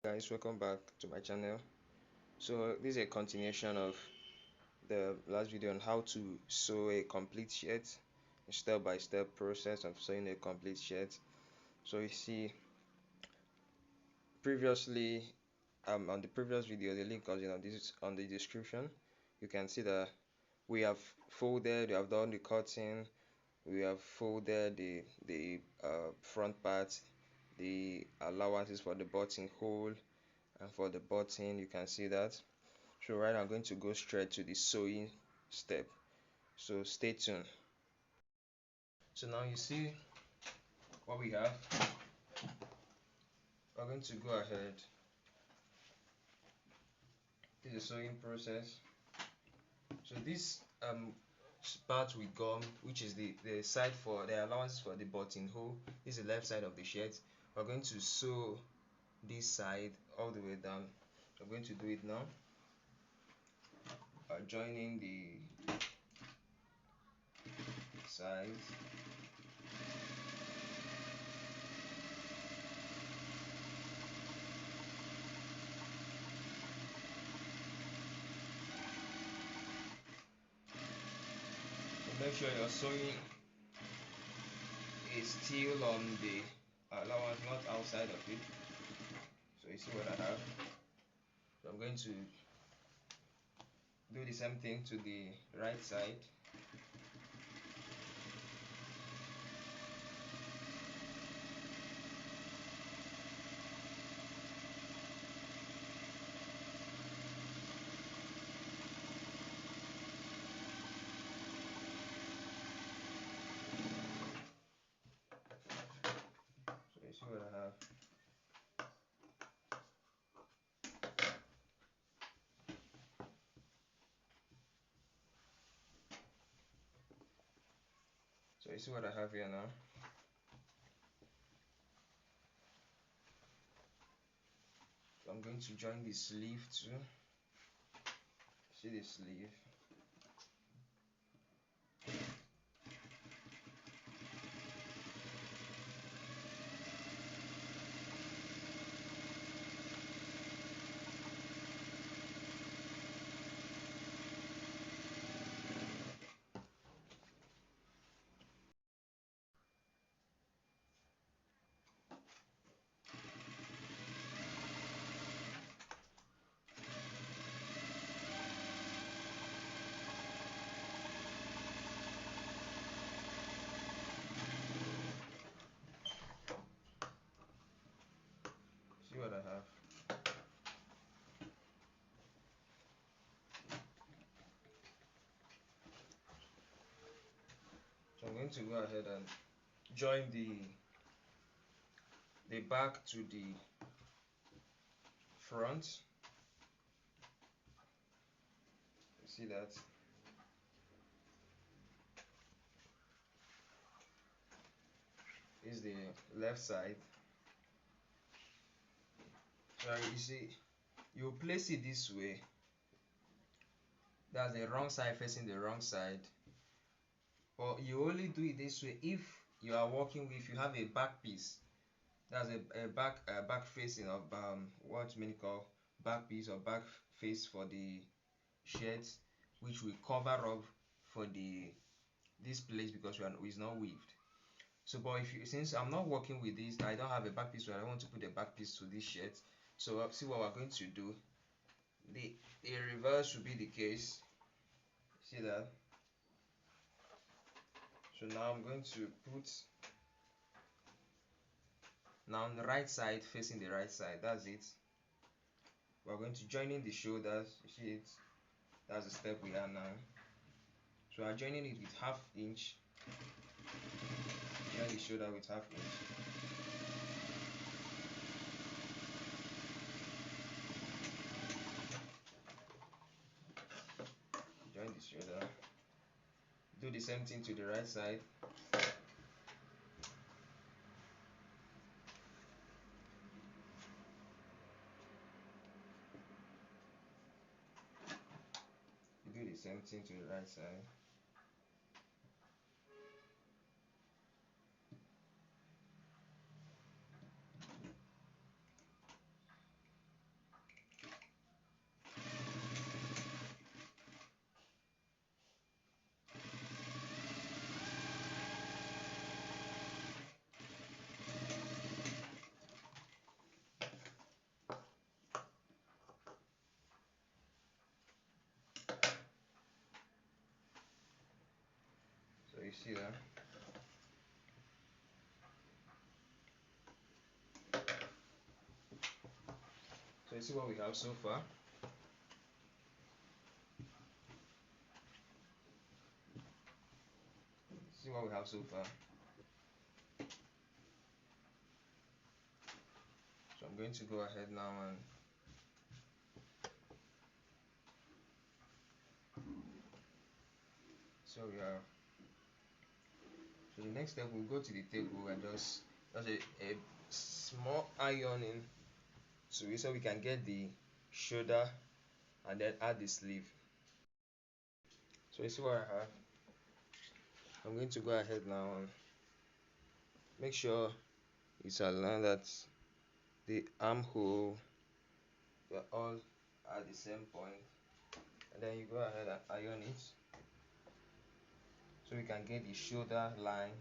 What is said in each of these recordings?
Guys, welcome back to my channel. So this is a continuation of the last video on how to sew a complete shirt, a step-by-step process of sewing a complete shirt. So you see previously on the previous video, the link was on the description. You can see that we have folded, we have done the cutting, we have folded the front part, the allowances for the buttonhole and for the button. You can see that. So right now I'm going to go straight to the sewing step. So stay tuned. So now you see what we have. We're going to go ahead. This is the sewing process. So this part with gum, which is the side for the allowances for the buttonhole, this is the left side of the shirt. We're going to sew this side all the way down. I'm going to do it now. Joining the sides. So make sure your sewing is still on the allowance, not outside of it. So you see what I have. So I'm going to do the same thing to the right side. So you see what I have. So you see what I have here now. So I'm going to join the sleeve too. See the sleeve. See what I have. So I'm going to go ahead and join the back to the front. You see that? Is the left side. So you see, you place it this way. That's the wrong side facing the wrong side. But you only do it this way if you are working with, you have a back piece. That's a back facing of what many call back piece or back face for the shirt, which will cover up for this place because it's not weaved. So but if you, since I'm not working with this, I don't have a back piece, so I don't want to put a back piece to this shirt. So see what we're going to do. The reverse should be the case. See that? So now I'm going to put now on the right side facing the right side. That's it. We're going to join in the shoulders. You see it? That's the step we are now. So I'm joining it with half inch. Join the shoulder with half inch. Join the shoulder. Do the same thing to the right side. Do the same thing to the right side. see that. So you see what we have so far. See what we have so far. So I'm going to go ahead now and so we have. So the next step, we'll go to the table and just a small ironing so we can get the shoulder and then add the sleeve. So you see what I have. I'm going to go ahead now and make sure it's aligned that the armhole they're all at the same point, and then you go ahead and iron it so we can get the shoulder line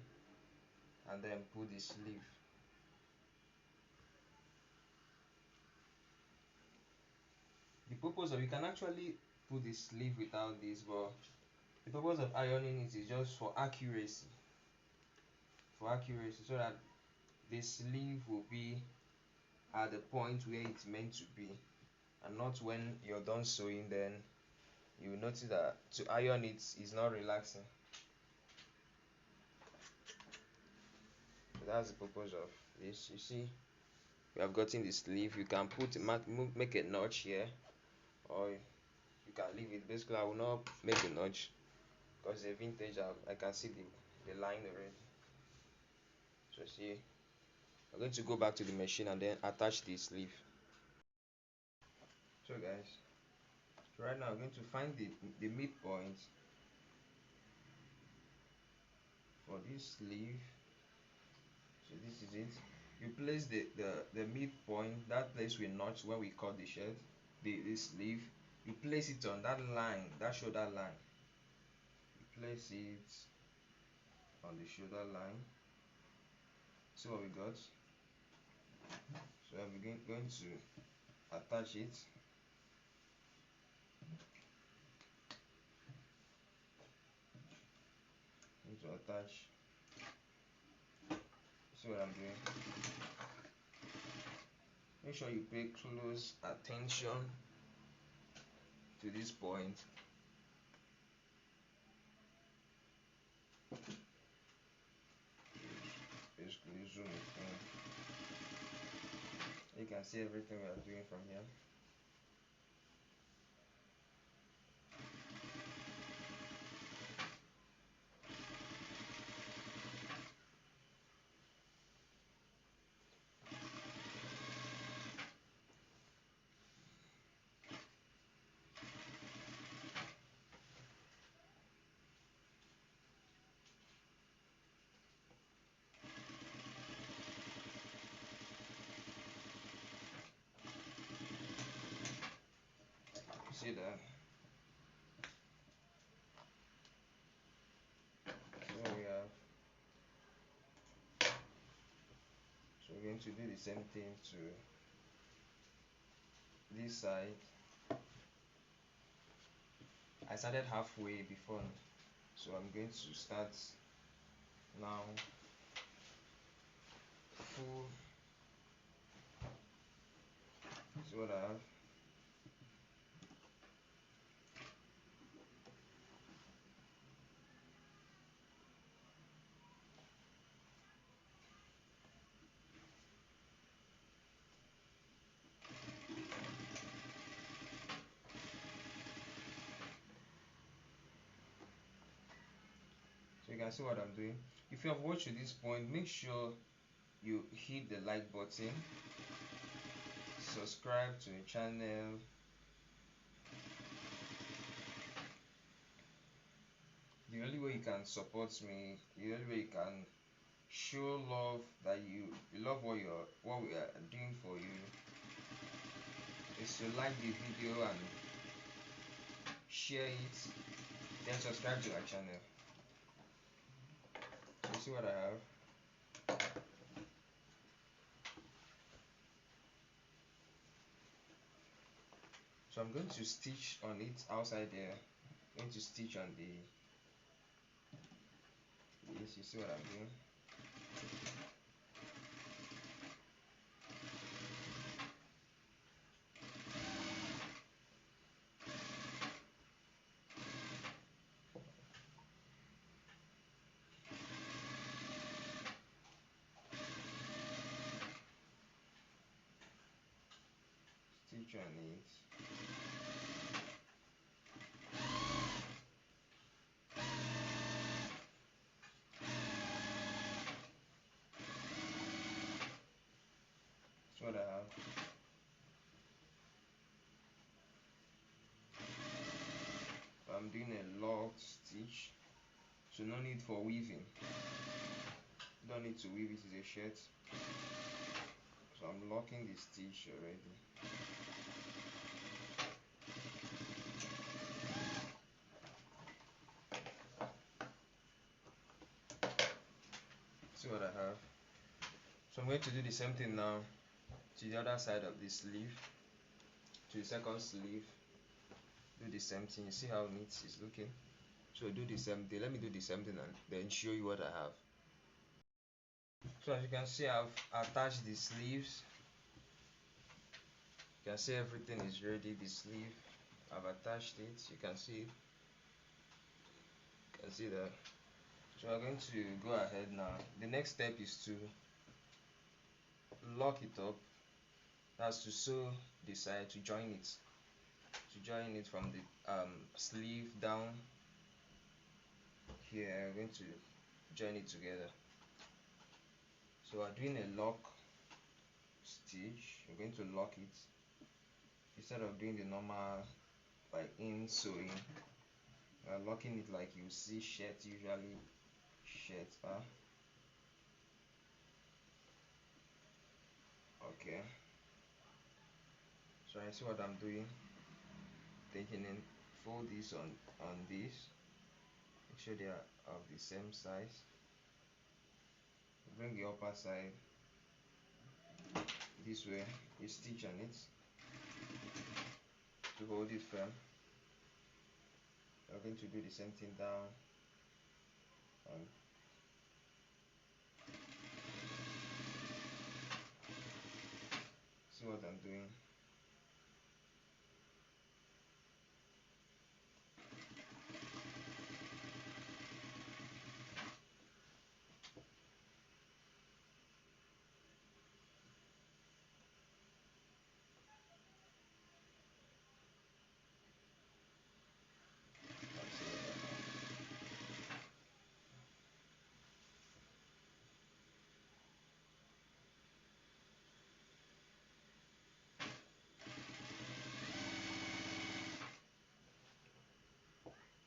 and then put the sleeve. The purpose of, you can actually put the sleeve without this, but the purpose of ironing it is just for accuracy, so that the sleeve will be at the point where it's meant to be, and not when you're done sewing then you will notice that to iron it is not relaxing. So that's the purpose of this. You see, we have gotten the sleeve. You can make a notch here, or you can leave it. Basically, I will not make a notch because the vintage, I can see the line already. So see, I'm going to go back to the machine and then attach the sleeve. So guys, right now I'm going to find the midpoint for this sleeve. So this is it. You place the midpoint, that place we notch when we cut the shirt, the sleeve. You place it on that line, that shoulder line. You place it on the shoulder line. See what we got. So I'm going to attach it. Going to attach. See what I'm doing. Make sure you pay close attention to this point. Basically zoom it in. You can see everything we are doing from here. See that? So we have. So we're going to do the same thing to this side. I started halfway before, so I'm going to start now full. See what I have. So you can see what I'm doing. If you have watched to this point, make sure you hit the like button, subscribe to the channel. The only way you can support me, the only way you can show love that you love what we are doing for you, is to like the video and share it, then subscribe to our channel. So you see what I have. So I'm going to stitch on it outside there. I'm going to stitch on the this. You see what I'm doing? Stitch on it. That's what I have. I'm doing a locked stitch, so no need for weaving. You don't need to weave, it is a shirt. So I'm locking the stitch already. See what I have? So I'm going to do the same thing now to the other side of the sleeve, to the second sleeve. Do the same thing. You see how neat it's looking? So do the same thing. Let me do the same thing and then show you what I have. So as you can see, I've attached the sleeves. You can see everything is ready. The sleeve, I've attached it. You can see it. You can see that. So we're going to go ahead now. The next step is to lock it up. That's to sew the side, to join it. To join it from the sleeve down here. I'm going to join it together. So we're doing a lock stitch. We're going to lock it instead of doing the normal like in sewing. We're locking it like you see shirts usually. Shirts are okay. So I see what I'm doing. Taking in, fold this on this. Make sure they are of the same size. Bring the upper side this way. You stitch on it to hold it firm. We're going to do the same thing down and see what I'm doing.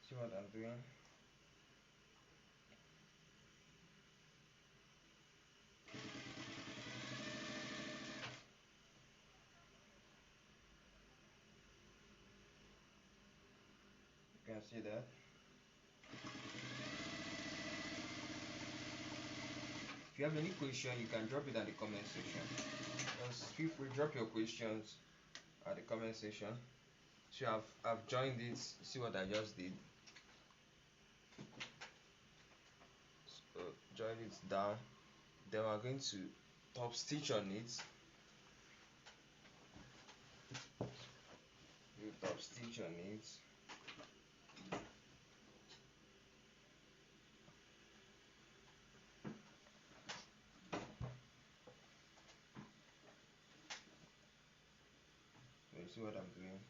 See what I'm doing. You can see that. If you have any question, you can drop it at the comment section. Just feel free, drop your questions at the comment section. So I've joined it. See what I just did. So join it down. Then we're going to top stitch on it. You top stitch on it. So you see what I'm doing.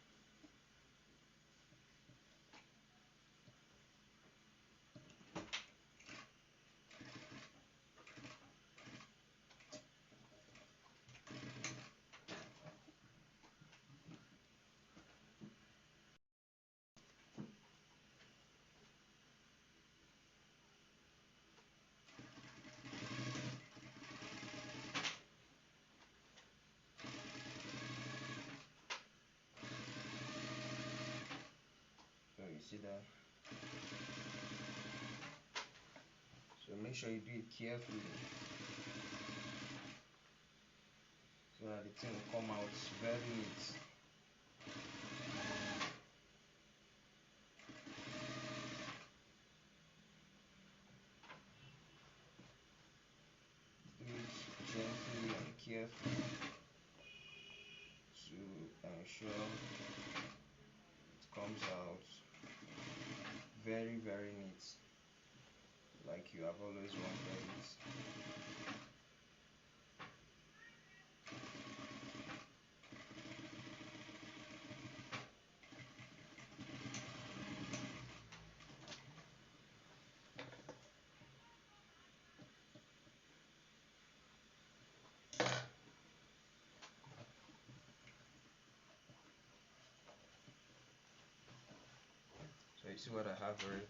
So you see that. So make sure you do it carefully so that the thing will come out very neat. ensure it comes out very very neat, like you have always wanted it. So you see what I have already.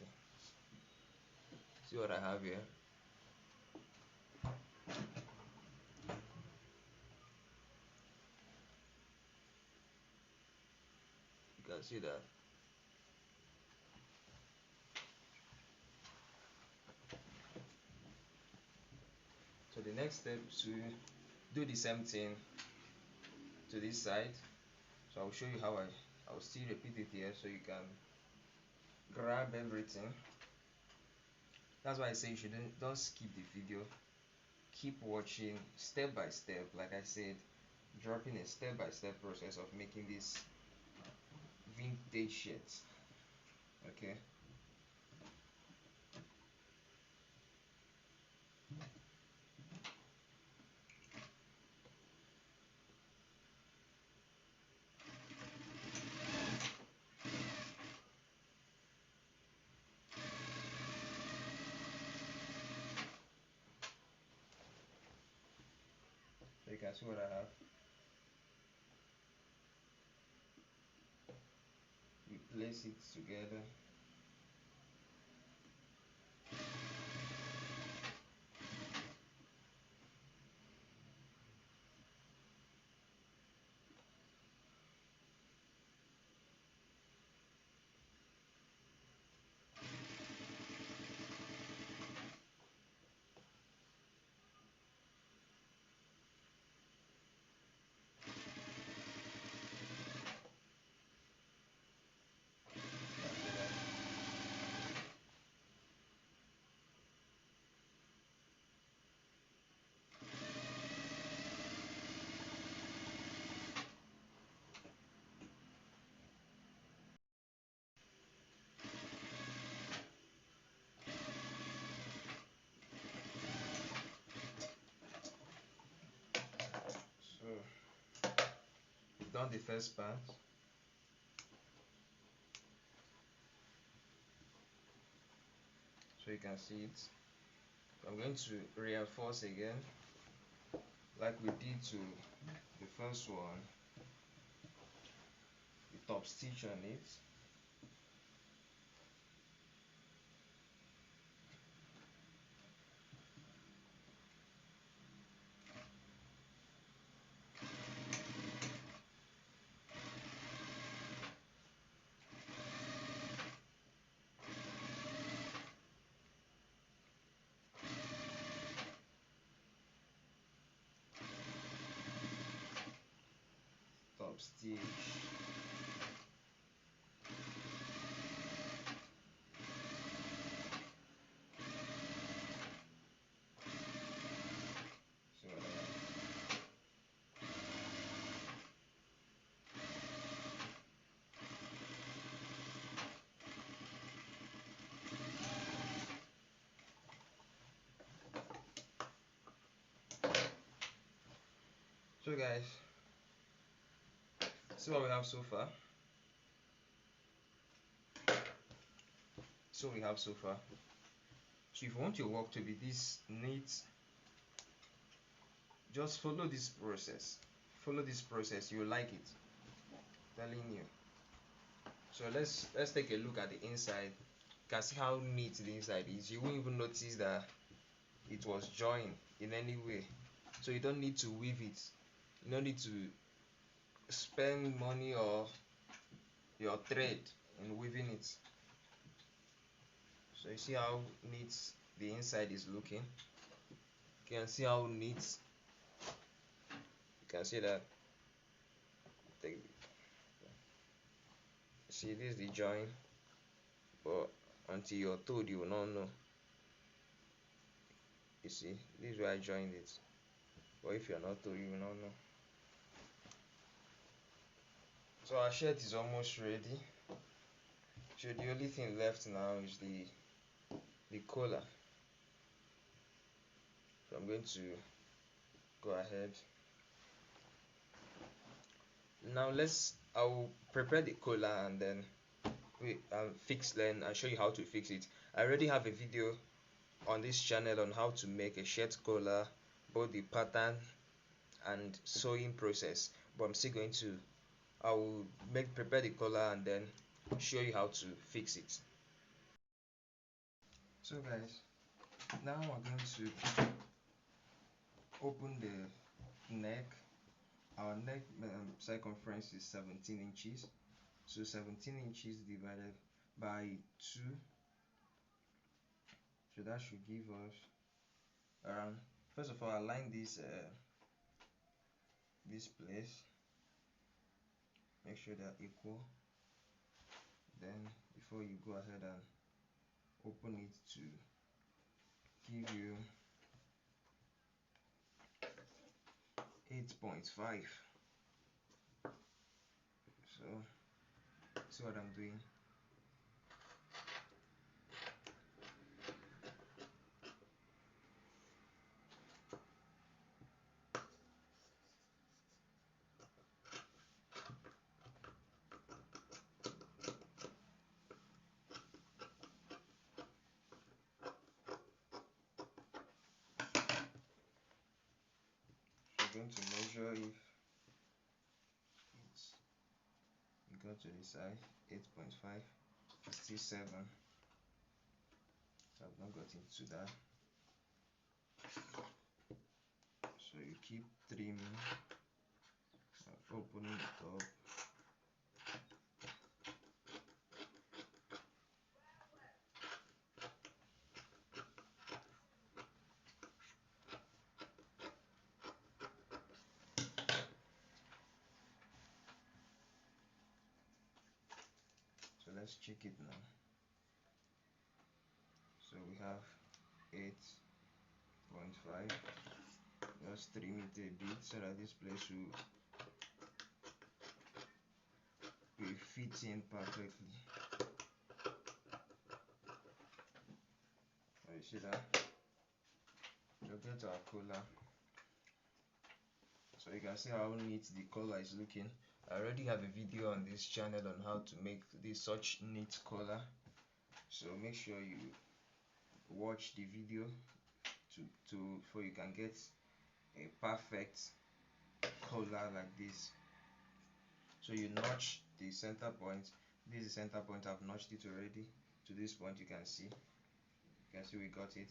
See what I have here. You can see that. So the next step is to do the same thing to this side. So I'll show you how I'll still repeat it here so you can grab everything. That's why I say you shouldn't don't skip the video. Keep watching step by step. Like I said, dropping a step-by-step process of making this vintage shirt. Okay. So you can see what I have. We place it together. So we've done the first part. So you can see it. I'm going to reinforce again like we did to the first one, the top stitch on it. Top stitch. So so guys, see what we have so far. So we have so far. So if you want your work to be this neat, just follow this process. Follow this process, you'll like it. I'm telling you. So let's take a look at the inside. You can see how neat the inside is. You won't even notice that it was joined in any way. So you don't need to weave it. You don't need to spend money or your thread in weaving it. So you see how neat the inside is looking. You can see how neat. You can see that. See, this is the join, but until you're told, you will not know. You see, this is where I joined it, but if you're not told, you will not know. So our shirt is almost ready. So the only thing left now is the collar. So I'm going to go ahead. Now I'll prepare the collar and then I'll show you how to fix it. I already have a video on this channel on how to make a shirt collar, both the pattern and sewing process, but I'm still going to I will prepare the collar and then show you how to fix it. So guys, now we're going to open the neck. Our neck circumference is 17 inches, so 17 inches divided by 2, so that should give us around, first of all, align this place, make sure they're equal, then before you go ahead and open it to give you 8.5. So see what I'm doing. Going to measure if it's, you go to the side, 8.5, 57. So I've not got into that. So you keep trimming, opening it up. So let's check it now. So we have 8.5. Just trim it a bit so that this place will fit in perfectly. Oh, you see that? So get our collar. So you can see how neat the collar is looking. I already have a video on this channel on how to make this such neat collar. So make sure you watch the video so you can get a perfect collar like this. So you notch the center point. This is the center point. I've notched it already. To this point you can see we got it.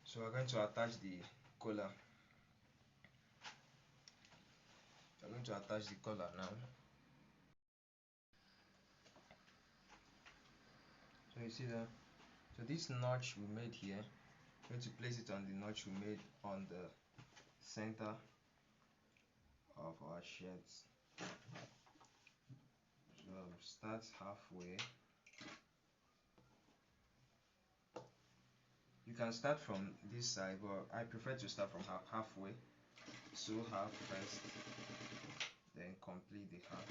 So we're going to attach the collar. I'm going to attach the collar now. So you see that? So this notch we made here, I'm going to place it on the notch we made on the center of our shirts. So start halfway. You can start from this side, but I prefer to start from halfway. So half first, then complete the half.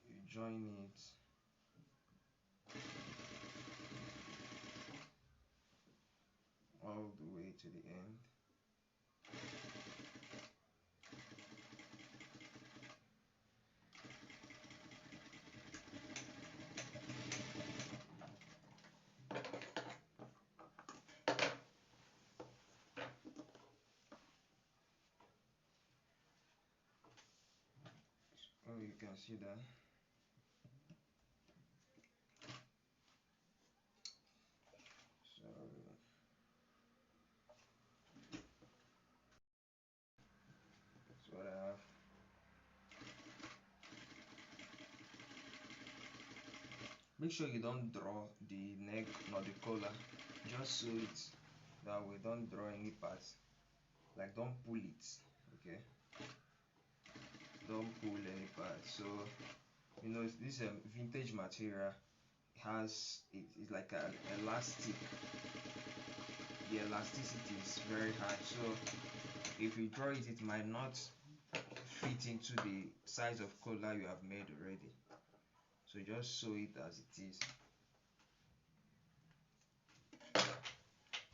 You join it. All the way to the end. Oh, you can see that. So that's what I have. Make sure you don't draw the neck nor the collar. Just sew it that way. Don't draw any parts. Like don't pull it. Okay. Don't pull any parts. So you know this vintage material has it's like an elastic. The elasticity is very high. So if you draw it, it might not fit into the size of collar you have made already. So just sew it as it is.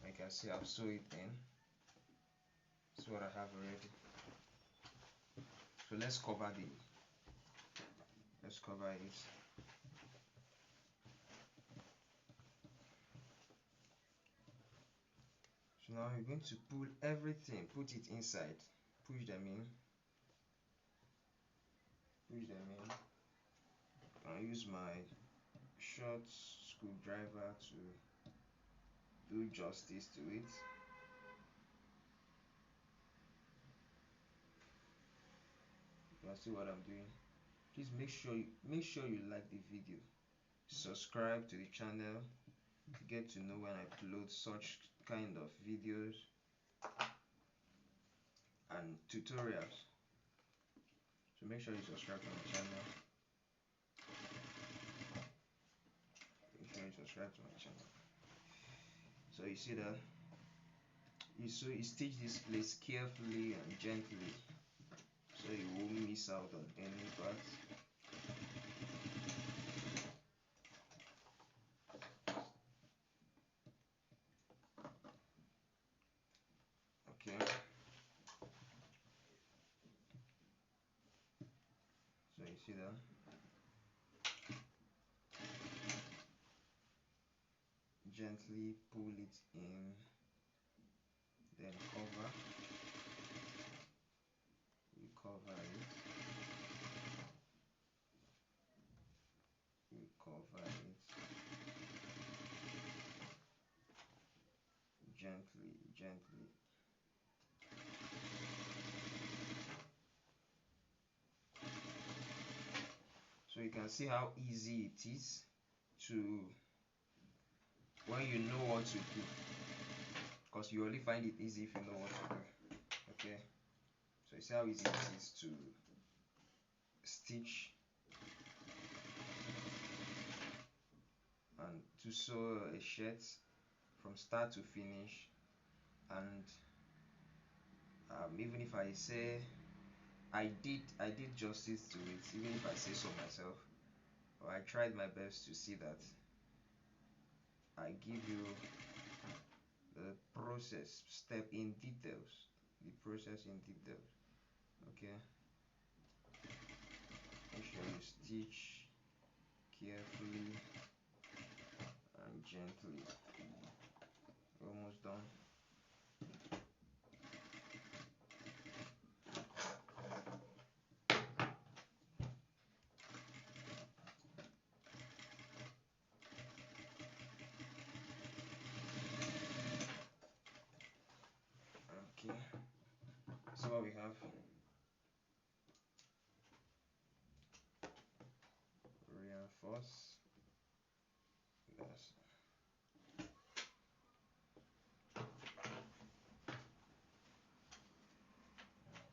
Like I see, I've sew it in. That's what I have already. So let's cover it. So now you're going to pull everything, put it inside, push them in. I'll use my short screwdriver to do justice to it. You can see what I'm doing. Please make sure you like the video, subscribe to the channel to get to know when I upload such kind of videos and tutorials. So make sure you subscribe to my channel. So you see that you stitch this place carefully and gently, so you won't miss out on any parts. Okay. So you see that. Gently pull it in, then cover it. You cover it gently. So you can see how easy it is to, when you know what to do, because you only find it easy if you know what to do. Okay, so you see how easy it is to stitch and to sew a shirt from start to finish. And even if I say I did justice to it, even if I say so myself, or I tried my best to see that I give you the process step in details, okay. Make sure you stitch carefully and gently. Almost done. Okay, so what we have, reinforce this,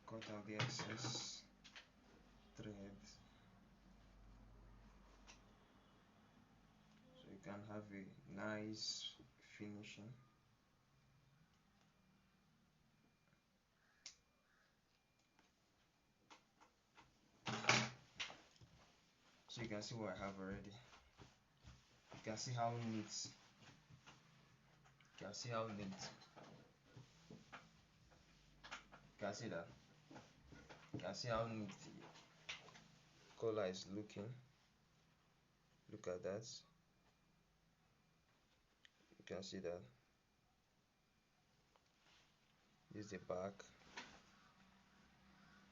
cut out the excess thread so you can have a nice finishing. So you can see what I have already. You can see how neat. You can see how neat. You can see that. You can see how neat the collar is looking. Look at that. You can see that. This is the back.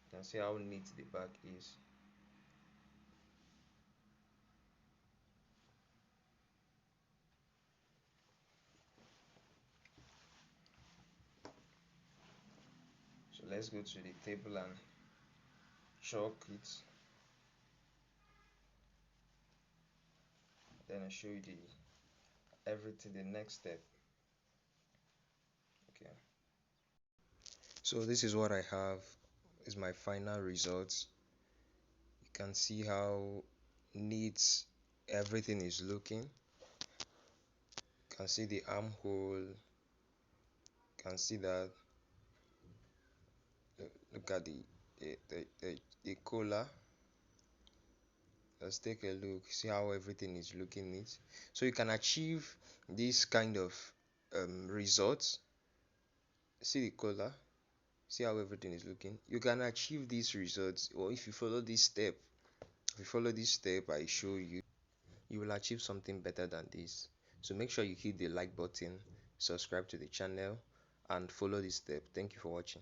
You can see how neat the back is. So let's go to the table and chalk it. Then I show you the next step. Okay. So this is what I have. Is my final results. You can see how neat everything is looking. You can see the armhole. You can see that. Look at the the collar. Let's take a look, see how everything is looking neat. So you can achieve this kind of results. See the color, see how everything is looking. You can achieve these results, or if you follow this step, I show you, you will achieve something better than this. So make sure you hit the like button, subscribe to the channel, and follow this step. Thank you for watching.